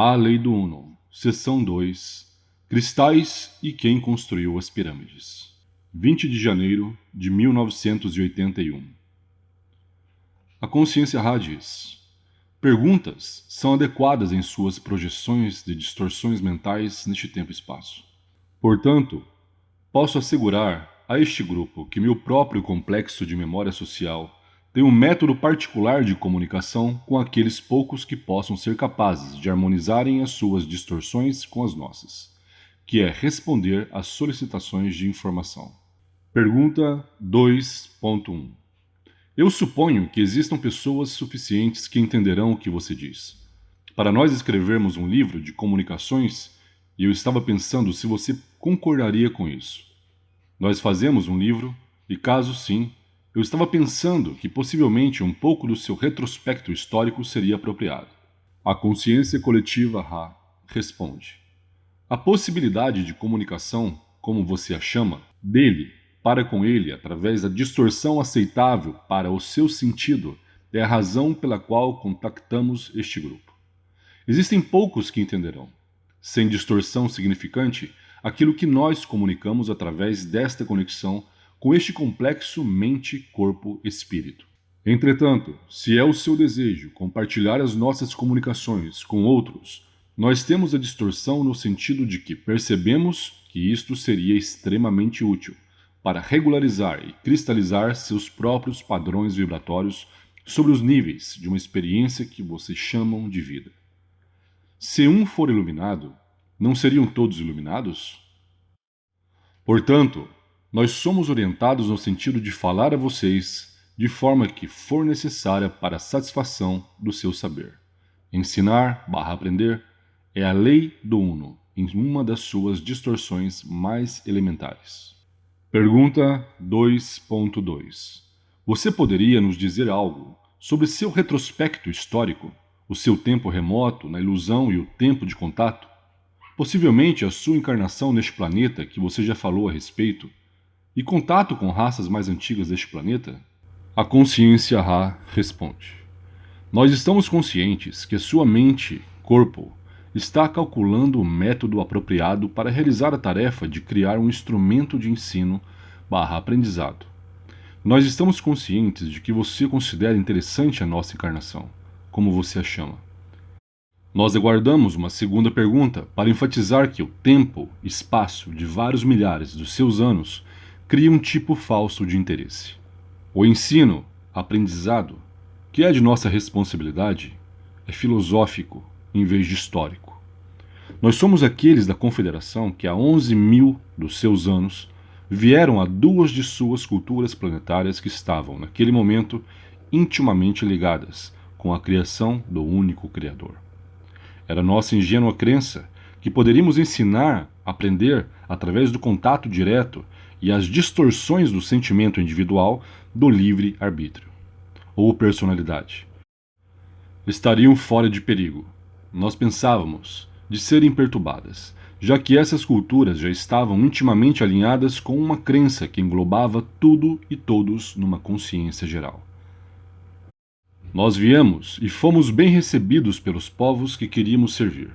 A Lei do Uno, Seção 2, Cristais e quem construiu as pirâmides. 20 de janeiro de 1981. A consciência Ra diz: perguntas são adequadas em suas projeções de distorções mentais neste tempo e espaço. Portanto, posso assegurar a este grupo que meu próprio complexo de memória social tem um método particular de comunicação com aqueles poucos que possam ser capazes de harmonizarem as suas distorções com as nossas, que é responder às solicitações de informação. Pergunta 2.1. Eu suponho que existam pessoas suficientes que entenderão o que você diz. Para nós escrevermos um livro de comunicações, e eu estava pensando se você concordaria com isso. Nós fazemos um livro, e caso sim, eu estava pensando que possivelmente um pouco do seu retrospecto histórico seria apropriado. A consciência coletiva Ra responde: a possibilidade de comunicação, como você a chama, dele para com ele através da distorção aceitável para o seu sentido é a razão pela qual contactamos este grupo. Existem poucos que entenderão, sem distorção significante, aquilo que nós comunicamos através desta conexão com este complexo mente-corpo-espírito. Entretanto, se é o seu desejo compartilhar as nossas comunicações com outros, nós temos a distorção no sentido de que percebemos que isto seria extremamente útil para regularizar e cristalizar seus próprios padrões vibratórios sobre os níveis de uma experiência que vocês chamam de vida. Se um for iluminado, não seriam todos iluminados? Portanto, nós somos orientados no sentido de falar a vocês de forma que for necessária para a satisfação do seu saber. Ensinar/aprender é a lei do Uno em uma das suas distorções mais elementares. Pergunta 2.2. Você poderia nos dizer algo sobre seu retrospecto histórico, o seu tempo remoto na ilusão e o tempo de contato? Possivelmente a sua encarnação neste planeta que você já falou a respeito, e contato com raças mais antigas deste planeta? A consciência Ra responde: nós estamos conscientes que sua mente, corpo, está calculando o método apropriado para realizar a tarefa de criar um instrumento de ensino/aprendizado. Nós estamos conscientes de que você considera interessante a nossa encarnação, como você a chama. Nós aguardamos uma segunda pergunta para enfatizar que o tempo, espaço de vários milhares dos seus anos cria um tipo falso de interesse. O ensino, aprendizado, que é de nossa responsabilidade, é filosófico em vez de histórico. Nós somos aqueles da Confederação que há 11.000 dos seus anos vieram a duas de suas culturas planetárias que estavam, naquele momento, intimamente ligadas com a criação do único Criador. Era nossa ingênua crença que poderíamos ensinar, aprender através do contato direto e as distorções do sentimento individual do livre-arbítrio, ou personalidade. Estariam fora de perigo, nós pensávamos, de serem perturbadas, já que essas culturas já estavam intimamente alinhadas com uma crença que englobava tudo e todos numa consciência geral. Nós viemos e fomos bem recebidos pelos povos que queríamos servir.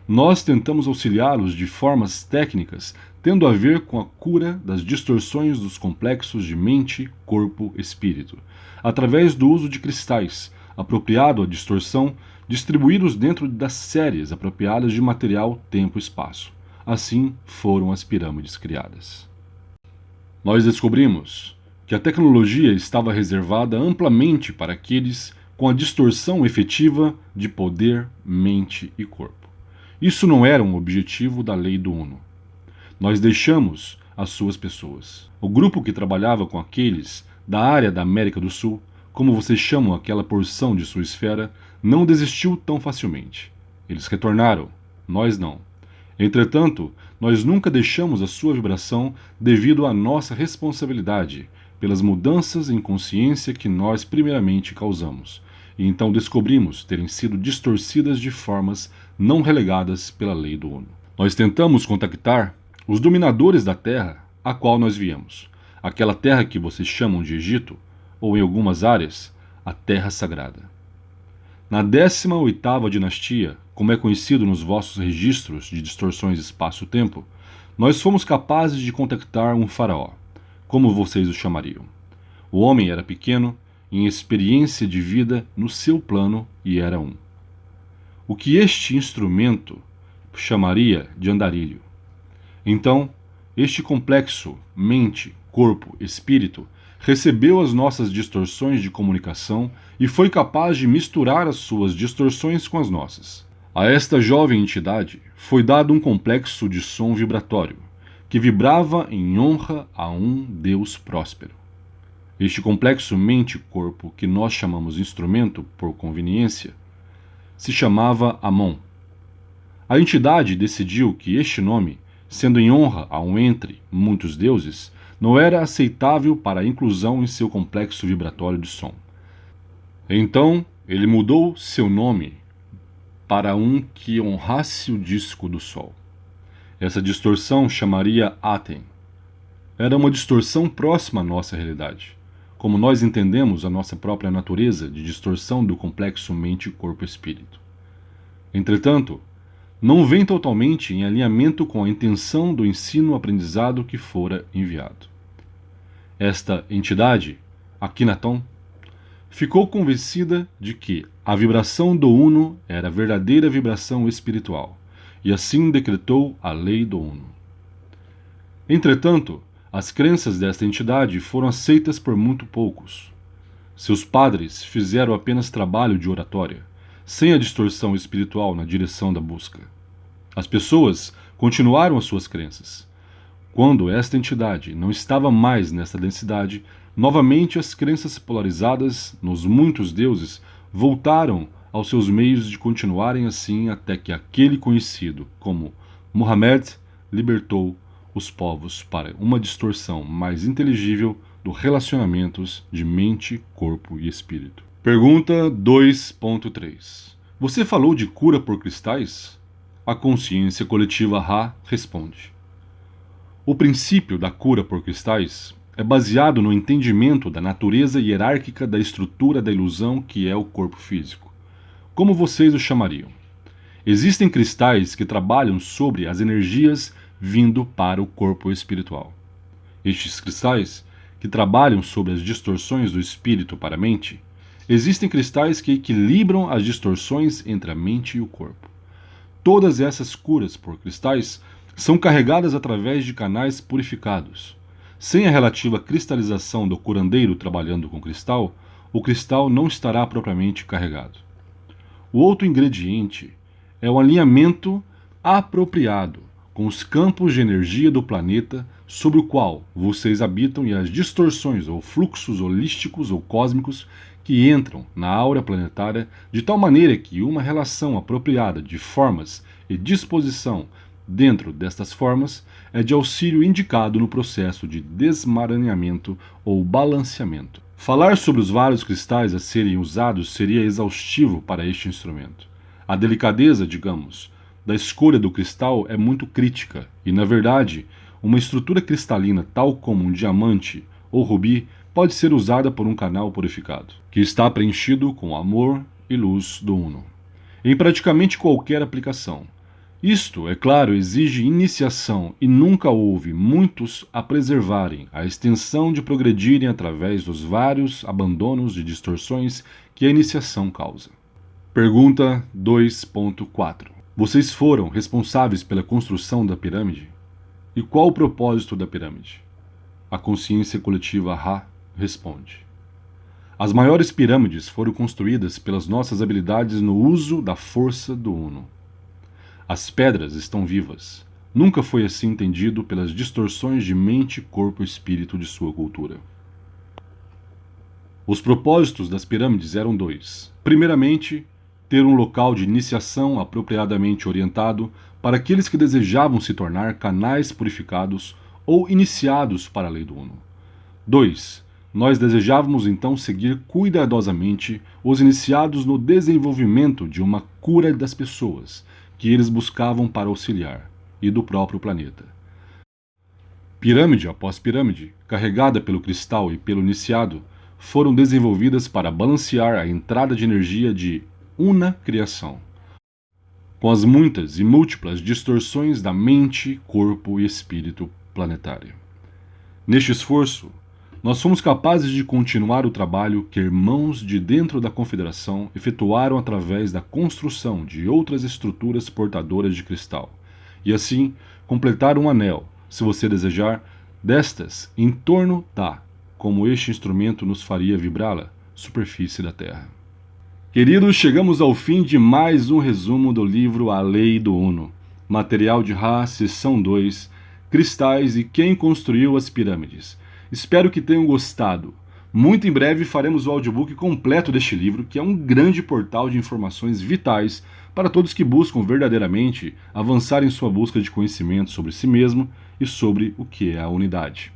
Nós tentamos auxiliá-los de formas técnicas, tendo a ver com a cura das distorções dos complexos de mente, corpo, espírito, através do uso de cristais, apropriado à distorção, distribuídos dentro das séries apropriadas de material, tempo e espaço. Assim foram as pirâmides criadas. Nós descobrimos que a tecnologia estava reservada amplamente para aqueles com a distorção efetiva de poder, mente e corpo. Isso não era um objetivo da lei do Uno. Nós deixamos as suas pessoas. O grupo que trabalhava com aqueles da área da América do Sul, como vocês chamam aquela porção de sua esfera, não desistiu tão facilmente. Eles retornaram, nós não. Entretanto, nós nunca deixamos a sua vibração devido à nossa responsabilidade pelas mudanças em consciência que nós primeiramente causamos, e então descobrimos terem sido distorcidas de formas não relegadas pela lei do Uno. Nós tentamos contactar os dominadores da terra a qual nós viemos, aquela terra que vocês chamam de Egito, ou em algumas áreas, a Terra Sagrada. Na 18ª dinastia, como é conhecido nos vossos registros de distorções espaço-tempo, nós fomos capazes de contactar um faraó, como vocês o chamariam. O homem era pequeno, em experiência de vida no seu plano, e era um. O que este instrumento chamaria de andarilho. Então, este complexo, mente, corpo, espírito, recebeu as nossas distorções de comunicação e foi capaz de misturar as suas distorções com as nossas. A esta jovem entidade foi dado um complexo de som vibratório, que vibrava em honra a um Deus próspero. Este complexo mente-corpo, que nós chamamos instrumento por conveniência, se chamava Amon. A entidade decidiu que este nome, sendo em honra a um entre muitos deuses, não era aceitável para a inclusão em seu complexo vibratório de som. Então, ele mudou seu nome para um que honrasse o disco do Sol. Essa distorção chamaria Aten. Era uma distorção próxima à nossa realidade, como nós entendemos a nossa própria natureza de distorção do complexo mente-corpo-espírito. Entretanto, não vem totalmente em alinhamento com a intenção do ensino-aprendizado que fora enviado. Esta entidade, Akhenaton, ficou convencida de que a vibração do Uno era a verdadeira vibração espiritual, e assim decretou a lei do Uno. Entretanto, as crenças desta entidade foram aceitas por muito poucos. Seus padres fizeram apenas trabalho de oratória, sem a distorção espiritual na direção da busca. As pessoas continuaram as suas crenças. Quando esta entidade não estava mais nessa densidade, novamente as crenças polarizadas nos muitos deuses voltaram aos seus meios de continuarem assim até que aquele conhecido como Muhammad libertou os povos para uma distorção mais inteligível dos relacionamentos de mente, corpo e espírito. Pergunta 2.3. Você falou de cura por cristais? A consciência coletiva Ra responde. O princípio da cura por cristais é baseado no entendimento da natureza hierárquica da estrutura da ilusão que é o corpo físico. Como vocês o chamariam? Existem cristais que trabalham sobre as energias vindo para o corpo espiritual. Estes cristais, que trabalham sobre as distorções do espírito para a mente, existem cristais que equilibram as distorções entre a mente e o corpo. Todas essas curas por cristais são carregadas através de canais purificados. Sem a relativa cristalização do curandeiro trabalhando com cristal, o cristal não estará propriamente carregado. O outro ingrediente é o alinhamento apropriado com os campos de energia do planeta sobre o qual vocês habitam e as distorções ou fluxos holísticos ou cósmicos que entram na aura planetária de tal maneira que uma relação apropriada de formas e disposição dentro destas formas é de auxílio indicado no processo de desmaranhamento ou balanceamento. Falar sobre os vários cristais a serem usados seria exaustivo para este instrumento. A delicadeza, digamos, da escolha do cristal é muito crítica e, na verdade, uma estrutura cristalina tal como um diamante ou rubi pode ser usada por um canal purificado, que está preenchido com amor e luz do Uno, em praticamente qualquer aplicação. Isto, é claro, exige iniciação e nunca houve muitos a preservarem a extensão de progredirem através dos vários abandonos de distorções que a iniciação causa. Pergunta 2.4. Vocês foram responsáveis pela construção da pirâmide? E qual o propósito da pirâmide? A consciência coletiva Ra responde. As maiores pirâmides foram construídas pelas nossas habilidades no uso da força do Uno. As pedras estão vivas. Nunca foi assim entendido pelas distorções de mente, corpo e espírito de sua cultura. Os propósitos das pirâmides eram dois. Primeiramente, ter um local de iniciação apropriadamente orientado para aqueles que desejavam se tornar canais purificados ou iniciados para a lei do Uno. 2. Nós desejávamos então seguir cuidadosamente os iniciados no desenvolvimento de uma cura das pessoas que eles buscavam para auxiliar, e do próprio planeta. Pirâmide após pirâmide, carregada pelo cristal e pelo iniciado, foram desenvolvidas para balancear a entrada de energia de una criação, com as muitas e múltiplas distorções da mente, corpo e espírito planetário. Neste esforço, nós fomos capazes de continuar o trabalho que irmãos de dentro da Confederação efetuaram através da construção de outras estruturas portadoras de cristal, e assim completar um anel, se você desejar, destas em torno da, como este instrumento nos faria vibrá-la, superfície da Terra. Queridos, chegamos ao fim de mais um resumo do livro A Lei do Uno, material de Ra, seção 2, Cristais e Quem Construiu as Pirâmides. Espero que tenham gostado. Muito em breve faremos o audiobook completo deste livro, que é um grande portal de informações vitais para todos que buscam verdadeiramente avançar em sua busca de conhecimento sobre si mesmo e sobre o que é a unidade.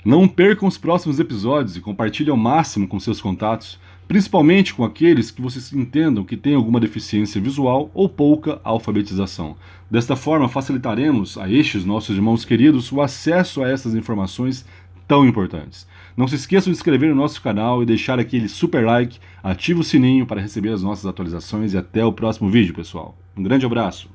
Não percam os próximos episódios e compartilhe ao máximo com seus contatos, principalmente com aqueles que vocês entendam que têm alguma deficiência visual ou pouca alfabetização. Desta forma, facilitaremos a estes nossos irmãos queridos o acesso a essas informações tão importantes. Não se esqueçam de se inscrever no nosso canal e deixar aquele super like, ative o sininho para receber as nossas atualizações e até o próximo vídeo, pessoal. Um grande abraço!